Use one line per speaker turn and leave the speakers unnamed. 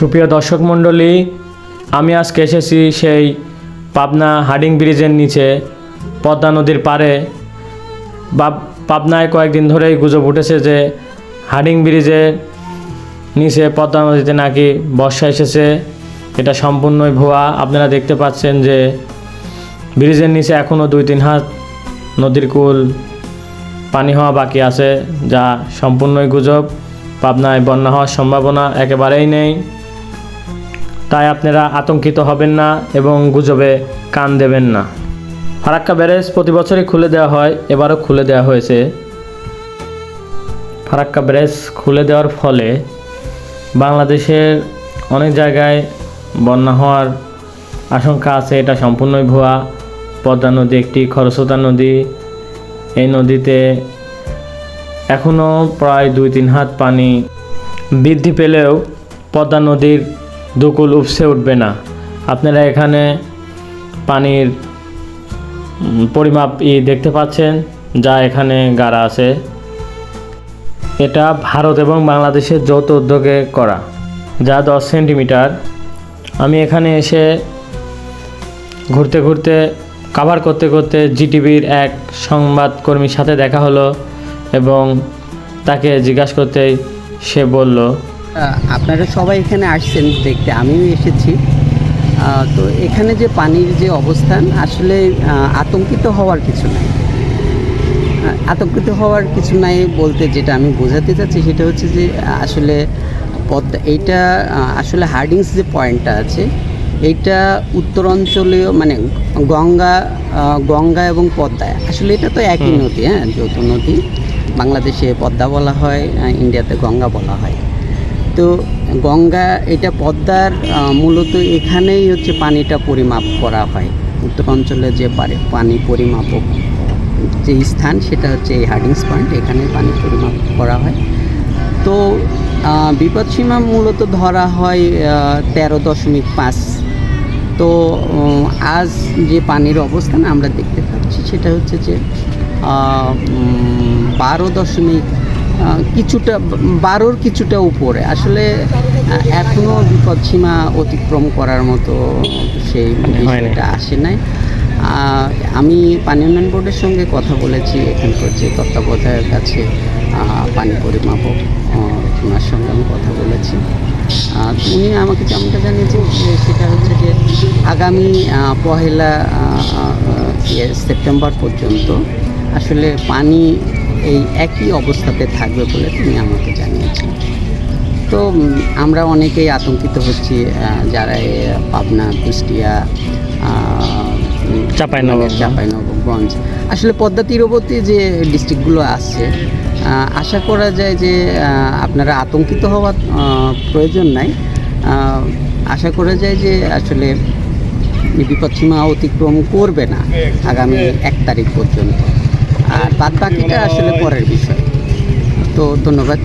সুপ্রিয় দর্শক মণ্ডলী, আমি আজকে এসেছি সেই পাবনা হার্ডিং ব্রিজের নিচে পদ্মা নদীর পাড়ে। পাবনায় কয়েকদিন ধরেই গুজব উঠেছে যে হার্ডিং ব্রিজের নিচে পদ্মা নদীতে নাকি বর্ষা এসেছে। এটা সম্পূর্ণই ভুয়া। আপনারা দেখতে পাচ্ছেন যে ব্রিজের নিচে এখনও 2-3 হাত নদীর কূল পানি হওয়া বাকি আছে, যা সম্পূর্ণই গুজব। পাবনায় বন্যা হওয়ার সম্ভাবনা একেবারেই নেই। তাই আপনারা আতঙ্কিত হবেন না এবং গুজবে কান দেবেন না। ফারাক্কা ব্যারেজ প্রতি বছরই খুলে দেওয়া হয়, এবারও খুলে দেওয়া হয়েছে। ফারাক্কা ব্যারেজ খুলে দেওয়ার ফলে বাংলাদেশের অনেক জায়গায় বন্যা হওয়ার আশঙ্কা আছে। এটা সম্পূর্ণই ভুয়া। পদ্মা নদী একটি খরস্রোতা নদী। এই নদীতে এখনও প্রায় 2-3 হাত পানি বৃদ্ধি পেলেও পদ্মা নদীর দুকুল উপসে উঠবে না। আপনারা এখানে পানির পরিমাপ দেখতে পাচ্ছেন, যা এখানে গাড়া আছে। এটা ভারত এবং বাংলাদেশের যৌথ উদ্যোগে করা, যা 10 সেন্টিমিটার। আমি এখানে এসে ঘুরতে ঘুরতে কভার করতে করতে জিটিভির এক সংবাদকর্মীর সাথে দেখা হলো এবং তাকে জিজ্ঞাসা করতেই সে বলল,
আপনারা সবাই এখানে আসছেন দেখতে, আমিও এসেছি। তো এখানে যে পানির যে অবস্থান, আসলে আতঙ্কিত হওয়ার কিছু নাই। আতঙ্কিত হওয়ার কিছু নাই বলতে যেটা আমি বোঝাতে চাচ্ছি সেটা হচ্ছে যে আসলে পদ্মা, এইটা আসলে হার্ডিংস যে পয়েন্টটা আছে, এইটা উত্তরাঞ্চলীয় মানে গঙ্গা এবং পদ্মা, আসলে এটা তো একই নদী, হ্যাঁ, যৌথ নদী। বাংলাদেশে পদ্মা বলা হয়, ইন্ডিয়াতে গঙ্গা বলা হয়। তো গঙ্গা, এটা পদ্মার মূলত এখানেই হচ্ছে পানিটা পরিমাপ করা হয়। উত্তরাঞ্চলে যে পানি পরিমাপক যে স্থান, সেটা হচ্ছে এই হার্ডিংস পয়েন্ট, এখানে পানি পরিমাপ করা হয়। তো বিপদসীমা মূলত ধরা হয় 13.5। তো আজ যে পানির অবস্থান আমরা দেখতে পাচ্ছি সেটা হচ্ছে যে 12.12 কিছুটা উপরে। আসলে এখনও বিপদসীমা অতিক্রম করার মতো সেই বিষয়টা আসে নাই। আমি পানি উন্নয়ন বোর্ডের সঙ্গে কথা বলেছি, এখানকার যে তত্ত্বাবধায়কের কাছে পানি পরিমাপক, ওনার সঙ্গে আমি কথা বলেছি। উনি আমাকে যেমনটা জানিয়েছেন সেটা হচ্ছে যে আগামী 1 সেপ্টেম্বর পর্যন্ত আসলে পানি এই একই অবস্থাতে থাকবে বলে তিনি আমাকে জানিয়েছেন। তো আমরা অনেকেই আতঙ্কিত হচ্ছি, যারা পাবনা, কুষ্টিয়া, চাঁপাইনবাবগঞ্জ, আসলে পদ্মা তীরবর্তী যে ডিস্ট্রিক্টগুলো আছে, আশা করা যায় যে আপনারা আতঙ্কিত হওয়ার প্রয়োজন নাই। আশা করা যায় যে আসলে বিপদসীমা অতিক্রম করবে না আগামী 1 তারিখ পর্যন্ত। আর বাদ বাকিটা আসলে পরের বিষয়। তো ধন্যবাদ।